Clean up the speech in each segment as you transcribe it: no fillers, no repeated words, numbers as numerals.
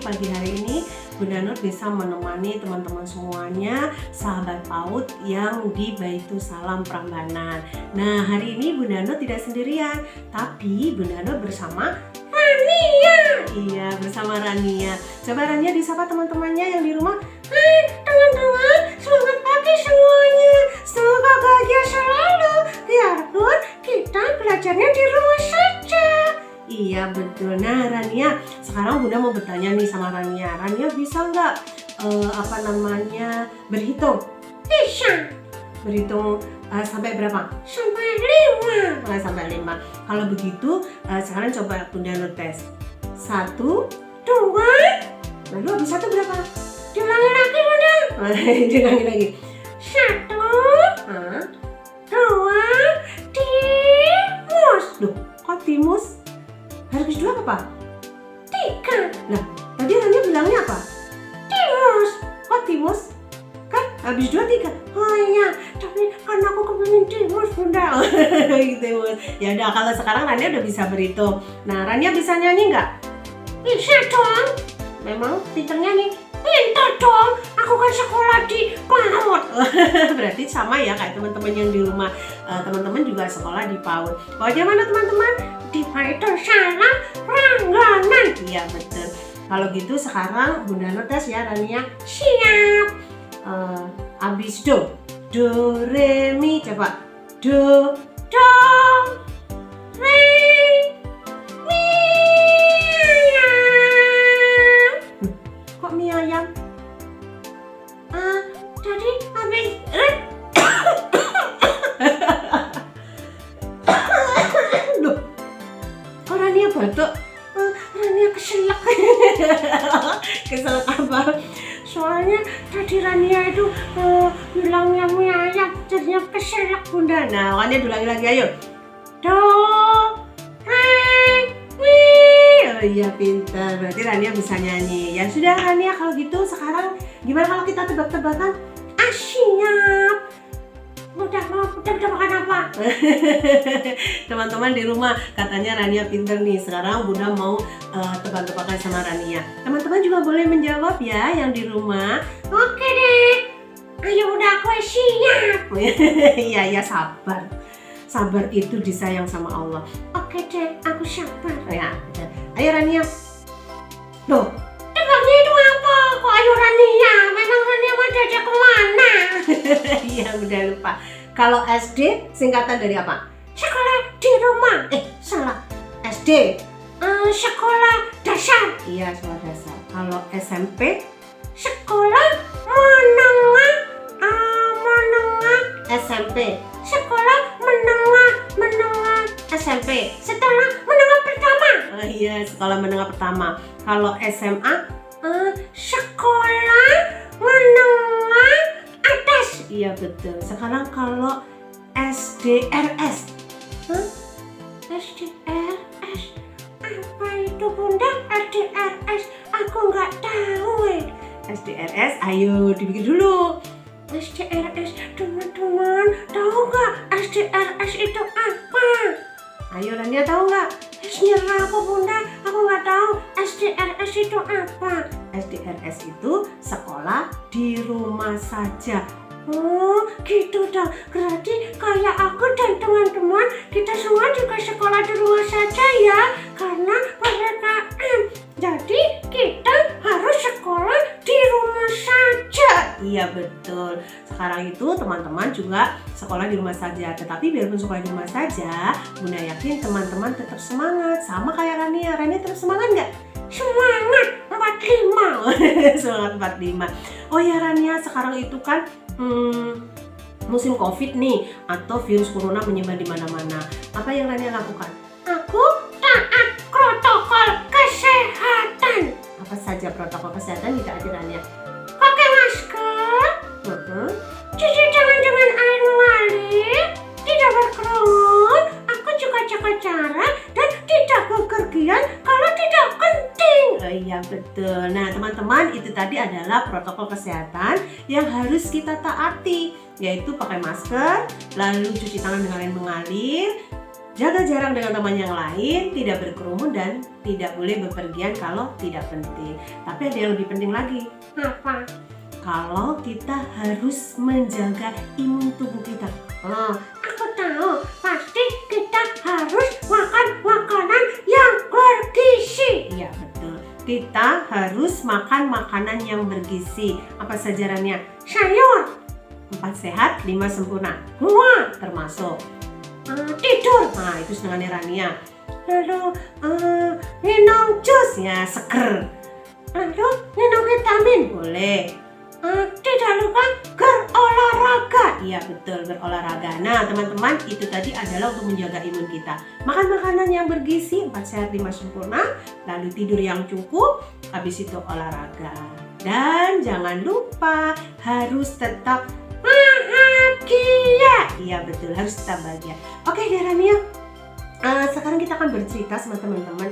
pagi hari ini Bunda Nur bisa menemani teman-teman semuanya, sahabat PAUD yang di Baitul Salam Prambanan. Nah, hari ini Bunda Nur tidak sendirian, tapi Bunda Nur bersama Rania. Iya, bersama Rania. Coba Rania disapa teman-temannya yang di rumah. Hai teman-teman, selamat pagi semuanya. Semoga bahagia selalu, biarpun kita belajarnya di rumah saja. Iya betul. Nah Rania, sekarang Bunda mau bertanya nih sama Rania. Rania bisa nggak berhitung? Bisa. Berhitung sampai berapa? Sampai 5. Sampai 5. Kalau begitu sekarang coba Bunda Nur tes. 1, 2. Lalu habis 1 berapa? Diulangi lagi Bunda. Diulangi lagi. 1, 2, timus. Loh, kok timus? Habis 2 apa? 3. Nah, tadi Rania bilangnya apa? Timus. Kok timus? Kan habis 2, 3. Oh iya, tapi kan aku kepingin timus Bunda. Timus. Ya udah, kalau sekarang Rania udah bisa berhitung. Nah, Rania bisa nyanyi nggak? Bisa dong. Memang pinternya nih. Pintar dong. Aku kan sekolah di PAUD. Berarti sama ya kayak teman-teman yang di rumah. Teman-teman juga sekolah di PAUD. Bagaimana teman-teman? Di Baitul Salam Prambanan. Iya betul. Kalau gitu sekarang Bunda Nur tes ya Rania. Siap. Abis do re mi, coba do re mi ayam. Kok mie ayam? Tadi habis loh, kok Rania batuk? Rania keselak. Keselak apa? Soalnya tadi Rania itu bilangnya mie ayam, jadinya keselak Bunda. Nah, Rania ulangi lagi, ayo. Do, re, mi. Oh iya, pintar. Berarti Rania bisa nyanyi. Ya sudah Rania, kalau gitu sekarang gimana kalau kita tebak-tebakan? Siap. Udah makan apa? Teman-teman di rumah katanya Rania pinter nih. Sekarang Bunda mau tebak-tebakan sama Rania. Teman-teman juga boleh menjawab ya yang di rumah. Oke deh. Ayo udah, aku siap. Iya sabar. Sabar itu disayang sama Allah. Oke deh, aku sabar. Ya. Ayo Rania. Loh, tebaknya itu apa? Kok ayo Rania? Memang Rania mau diajak kemana? Iya udah lupa. Kalau SD singkatan dari apa? Sekolah di rumah. Salah. SD sekolah dasar. Iya, sekolah dasar. Kalau SMP sekolah menengah SMP. Sekolah menengah SMP. Setelah menengah pertama. Oh iya, sekolah menengah pertama. Kalau SMA sekolah menengah atas. Iya betul. Sekarang kalau SDRS. SDRS apa itu Bunda? SDRS aku nggak tahu. SDRS ayo dipikir dulu. SDRS teman-teman tahu nggak SDRS itu apa? Ayo Rania tahu nggak? Nyerah apa Bunda? Aku nggak tahu SDRS itu apa. SDRS itu sekolah di rumah saja. Oh gitu dong. Berarti kayak aku dan teman-teman kita semua juga sekolah di rumah saja ya, karena PPKM. Jadi kita harus sekolah di rumah saja. Iya betul. Sekarang itu teman-teman juga sekolah di rumah saja. Tetapi biarpun sekolah di rumah saja, Bunda yakin teman-teman tetap semangat. Sama kayak Rania. Rania tetap semangat nggak? Semangat 45. Semangat 45. Oh ya Rania, sekarang itu kan musim COVID nih, atau virus corona menyebar di mana-mana. Apa yang Rania lakukan? Aku taat protokol kesehatan. Apa saja protokol kesehatan tidak ada Rania? Pakai masker, cuci tangan dengan air mengalir, tidak berkerumun, aku juga jaga jarak dan tidak bepergian kalau tidak penting. Oh iya betul. Nah teman-teman, itu tadi adalah protokol kesehatan yang harus kita taati, yaitu pakai masker, lalu cuci tangan dengan air mengalir, Jaga jarak dengan teman yang lain, tidak berkerumun dan tidak boleh bepergian kalau tidak penting. Tapi ada yang lebih penting lagi. Apa? Kalau kita harus menjaga imun tubuh kita. Oh, aku tahu, pasti kita harus makan makanan yang bergizi. Iya, betul. Kita harus makan makanan yang bergizi. Apa sajarannya? Sayur. 4 sehat, 5 sempurna. Semua termasuk. Tidur, nah itu setengahnya Rania. Lalu minum jus, ya seger. Lalu minum vitamin, boleh. Tidak lupa berolahraga. Iya betul, berolahraga. Nah teman-teman, itu tadi adalah untuk menjaga imun kita. Makan makanan yang bergizi, 4 sehat 5 sempurna. Lalu tidur yang cukup, habis itu olahraga. Dan jangan lupa harus tetap bahagia. Iya betul, harus tetap bahagia. Oke deh Rania, sekarang kita akan bercerita sama teman-teman.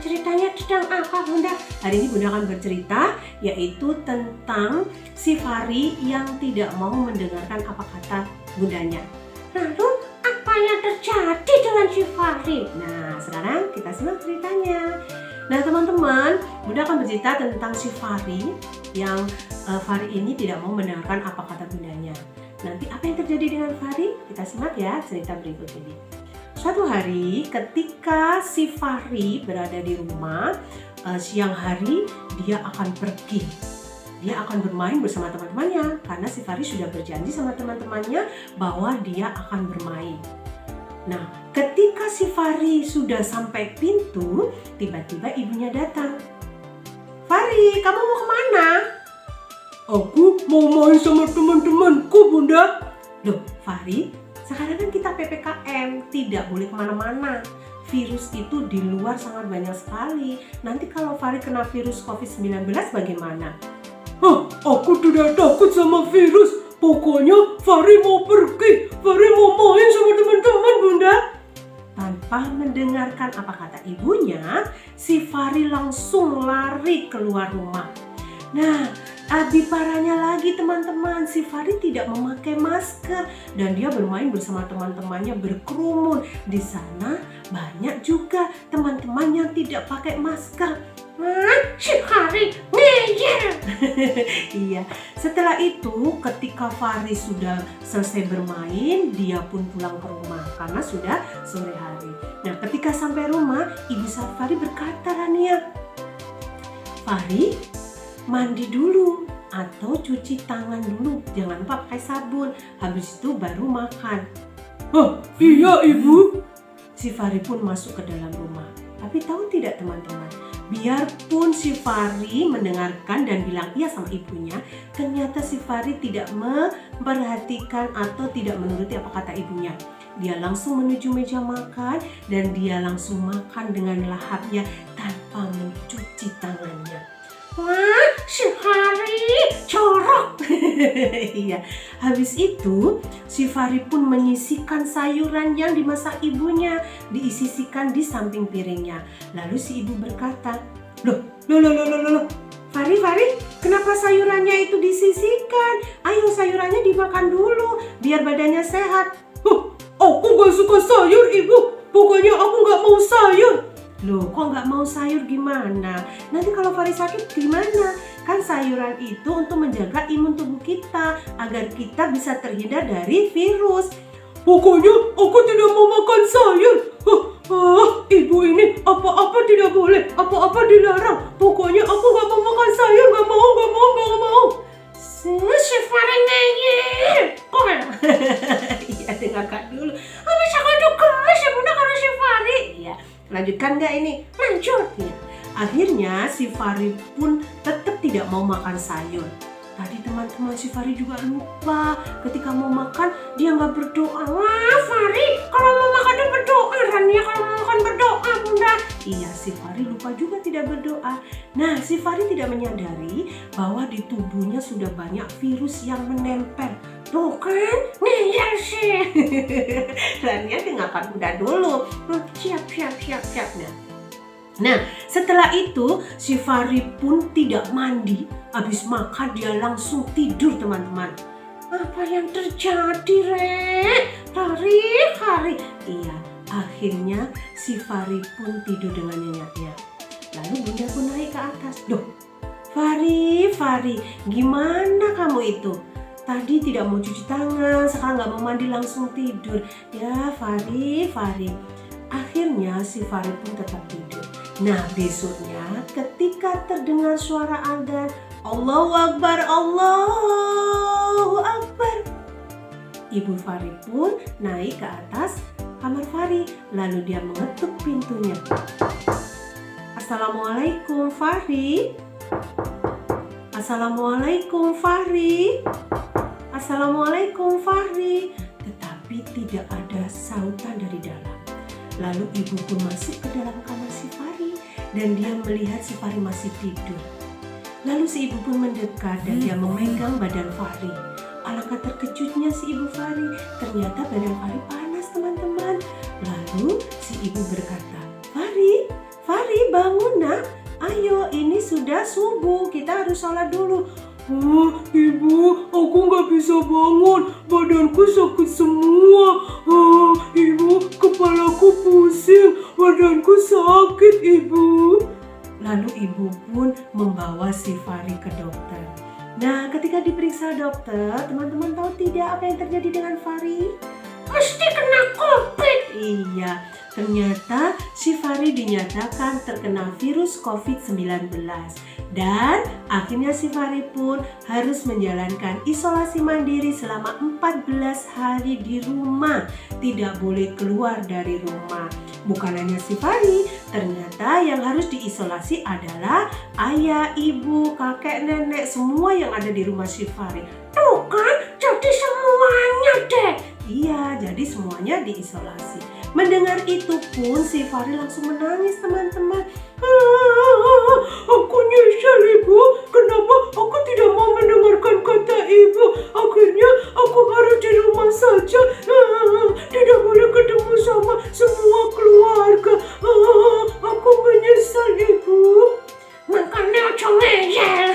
Ceritanya tentang apa Bunda? Hari ini Bunda akan bercerita yaitu tentang si Fahri yang tidak mau mendengarkan apa kata bundanya. Lalu apa yang terjadi dengan si Fahri? Nah sekarang kita simak ceritanya. Nah teman-teman, Bunda akan bercerita tentang si Fahri yang Fahri ini tidak mau mendengarkan apa kata bundanya. Nanti apa yang terjadi dengan Fahri? Kita simak ya cerita berikut ini. Suatu hari ketika si Fahri berada di rumah, siang hari dia akan pergi. Dia akan bermain bersama teman-temannya karena si Fahri sudah berjanji sama teman-temannya bahwa dia akan bermain. Nah, ketika si Fahri sudah sampai pintu, tiba-tiba ibunya datang. Fahri, kamu mau kemana? Aku mau main sama teman-temanku, Bunda. Loh, Fahri, sekarang kan kita PPKM, tidak boleh kemana-mana. Virus itu di luar sangat banyak sekali. Nanti kalau Fahri kena virus COVID-19 bagaimana? Aku tidak takut sama virus. Pokoknya Fahri mau pergi. Fahri mau main sama teman-teman, Bunda. Tanpa mendengarkan apa kata ibunya, si Fahri langsung lari keluar rumah. Nah, lebih parahnya lagi teman-teman, si Fahri tidak memakai masker dan dia bermain bersama teman-temannya berkerumun. Di sana banyak juga teman-teman yang tidak pakai masker. Si Fahri ngeyel. Iya, setelah itu ketika Fahri sudah selesai bermain, dia pun pulang ke rumah karena sudah sore hari. Nah, ketika sampai rumah, ibu Fahri berkata, Rania, Fahri, mandi dulu atau cuci tangan dulu, jangan lupa pakai sabun, habis itu baru makan. Iya ibu. Si Fahri pun masuk ke dalam rumah. Tapi tahu tidak teman-teman, biarpun si Fahri mendengarkan dan bilang iya sama ibunya, ternyata si Fahri tidak memperhatikan atau tidak menuruti apa kata ibunya. Dia langsung menuju meja makan dan dia langsung makan dengan lahapnya tanpa mencuci tangannya. Wah, si Fahri jorok. Iya. Habis itu, si Fahri pun menyisihkan sayuran yang dimasak ibunya, diisisikan di samping piringnya. Lalu si ibu berkata, Loh, Fahri, kenapa sayurannya itu disisihkan? Ayo sayurannya dimakan dulu, biar badannya sehat. Aku gak suka sayur ibu, pokoknya aku gak mau sayur. Loh, kok nggak mau sayur gimana? Nanti kalau Fahri sakit gimana? Kan sayuran itu untuk menjaga imun tubuh kita agar kita bisa terhindar dari virus. Pokoknya aku tidak mau makan sayur. Ibu ini apa-apa tidak boleh, apa-apa dilarang. Pokoknya aku nggak mau makan sayur, nggak mau. Si Fahri ngeyel. Iya, dengarkan dulu. Habis aku itu gemes ya Bunda karena si Fahri. Iya. Lanjutkan nggak ini? Lanjut ya. Akhirnya si Fahri pun tetap tidak mau makan sayur. Tadi teman-teman si Fahri juga lupa ketika mau makan dia nggak berdoa. Wah Fahri, kalau mau makan dia berdoa, Rania kalau mau makan berdoa Bunda. Iya, si Fahri lupa juga tidak berdoa. Nah, si Fahri tidak menyadari bahwa di tubuhnya sudah banyak virus yang menempel. Tuh kan, ngeyel sih. Rania dengarkan Bunda dulu. Siap. Nah, setelah itu si Fahri pun tidak mandi. Habis makan dia langsung tidur teman-teman. Apa yang terjadi, Rek? Fahri? Iya, Akhirnya si Fahri pun tidur dengan nyenyaknya. Lalu Bunda pun naik ke atas. Duh, Fahri, gimana kamu itu? Tadi tidak mau cuci tangan, sekarang nggak mau mandi langsung tidur. Ya Fahri. Akhirnya si Fahri pun tetap tidur. Nah besoknya ketika terdengar suara adzan, Allahu Akbar, Allahu Akbar, Ibu Fahri pun naik ke atas kamar Fahri. Lalu dia mengetuk pintunya. Assalamualaikum Fahri. Assalamualaikum Fahri. Assalamualaikum Fahri. Tetapi tidak ada sautan dari dalam. Lalu ibu pun masuk ke dalam kamar si Fahri dan dia melihat si Fahri masih tidur. Lalu si ibu pun mendekat dan dia memegang badan Fahri. Alangkah terkejutnya si ibu Fahri, ternyata badan Fahri panas teman-teman. Lalu si ibu berkata, Fahri bangun nak, ayo ini sudah subuh, kita harus sholat dulu. Ibu, aku nggak bisa bangun, badanku sakit semua. Ibu, kepalaku pusing, badanku sakit ibu. Lalu ibu pun membawa si Fahri ke dokter. Nah, ketika diperiksa dokter, teman-teman tahu tidak apa yang terjadi dengan Fahri? Mesti kena COVID. Iya, ternyata si Fahri dinyatakan terkena virus COVID-19. Dan akhirnya si Fahri pun harus menjalankan isolasi mandiri selama 14 hari di rumah. Tidak boleh keluar dari rumah. Bukan hanya si Fahri, ternyata yang harus diisolasi adalah ayah, ibu, kakek, nenek, semua yang ada di rumah si Fahri. Tuh kan, jadi semuanya deh. Iya, jadi semuanya diisolasi. Mendengar itu pun si Fahri langsung menangis teman-teman. Aku nyesal ibu, kenapa aku tidak mau mendengarkan kata ibu. Akhirnya aku harus di rumah saja, tidak boleh ketemu sama semua keluarga. Aku menyesal ibu. Makanya ojo ngeyel.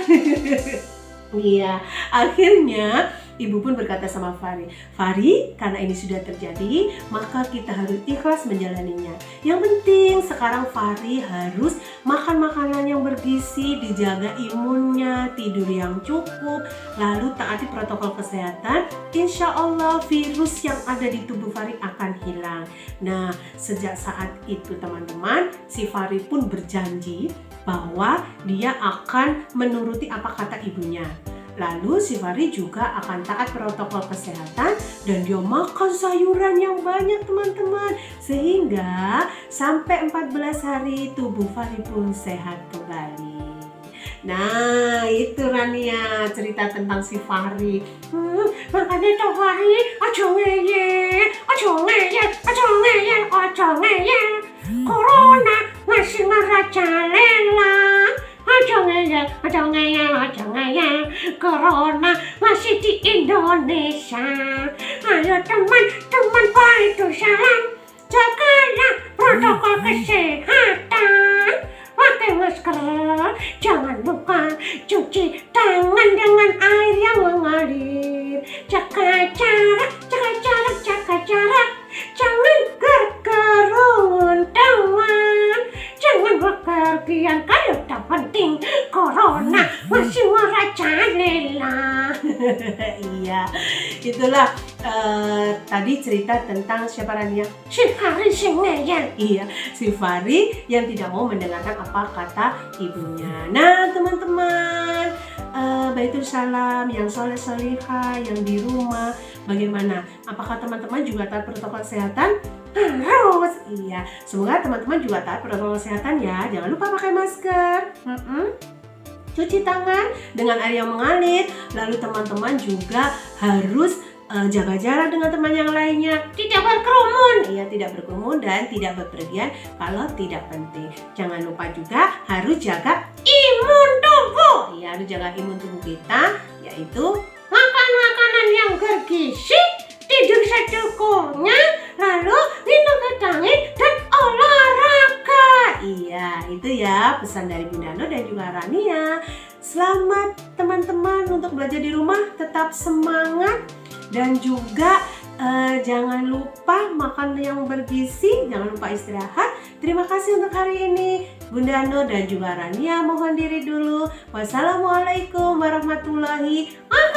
Iya, akhirnya ibu pun berkata sama Fahri, karena ini sudah terjadi, maka kita harus ikhlas menjalaninya. Yang penting sekarang Fahri harus makan makanan yang bergizi, dijaga imunnya, tidur yang cukup, lalu taati protokol kesehatan. Insya Allah virus yang ada di tubuh Fahri akan hilang. Nah, sejak saat itu teman-teman, si Fahri pun berjanji bahwa dia akan menuruti apa kata ibunya. Lalu si Fahri juga akan taat protokol kesehatan dan dia makan sayuran yang banyak teman-teman. Sehingga sampai 14 hari tubuh Fahri pun sehat kembali. Nah itu Rania cerita tentang si Fahri. Makanya tuh Fahri, ojo ngeyel. Corona masih merajalela. Ojo ngeyel. Corona masih di Indonesia. Ayo teman-teman Paido salam, jagalah protokol kesehatan. Pakai masker, jangan lupa cuci tangan dengan air yang mengalir. Jaga jarak. Jangan berkerumun teman. Jangan bepergian kalau tak penting. Corona masih merajalela. Iya, itulah tadi cerita tentang siapa Rania? Si Fahri si ngeyel. Iya, si Fahri yang tidak mau mendengarkan apa kata ibunya. Nah teman-teman, Baitul Salam yang soleh-solihah yang di rumah, bagaimana? Apakah teman-teman juga taat protokol kesehatan? Harus. Iya, semoga teman-teman juga taat protokol kesehatan ya. Jangan lupa pakai masker. Cuci tangan dengan air yang mengalir. Lalu teman-teman juga harus jaga jarak dengan teman yang lainnya. Tidak berkerumun. Iya, tidak berkerumun dan tidak bepergian kalau tidak penting. Jangan lupa juga harus jaga imun tubuh. Iya, harus jaga imun tubuh kita, yaitu makan makanan yang bergizi, tidur secukupnya, lalu minum vitamin dan olahraga. Iya, itu ya pesan dari Bunda Nur dan juga Rania. Selamat teman-teman untuk belajar di rumah, tetap semangat dan juga Jangan lupa makan yang bergizi, jangan lupa istirahat. Terima kasih untuk hari ini. Bunda Nur dan juga Rania mohon diri dulu. Wassalamualaikum warahmatullahi wabarakatuh.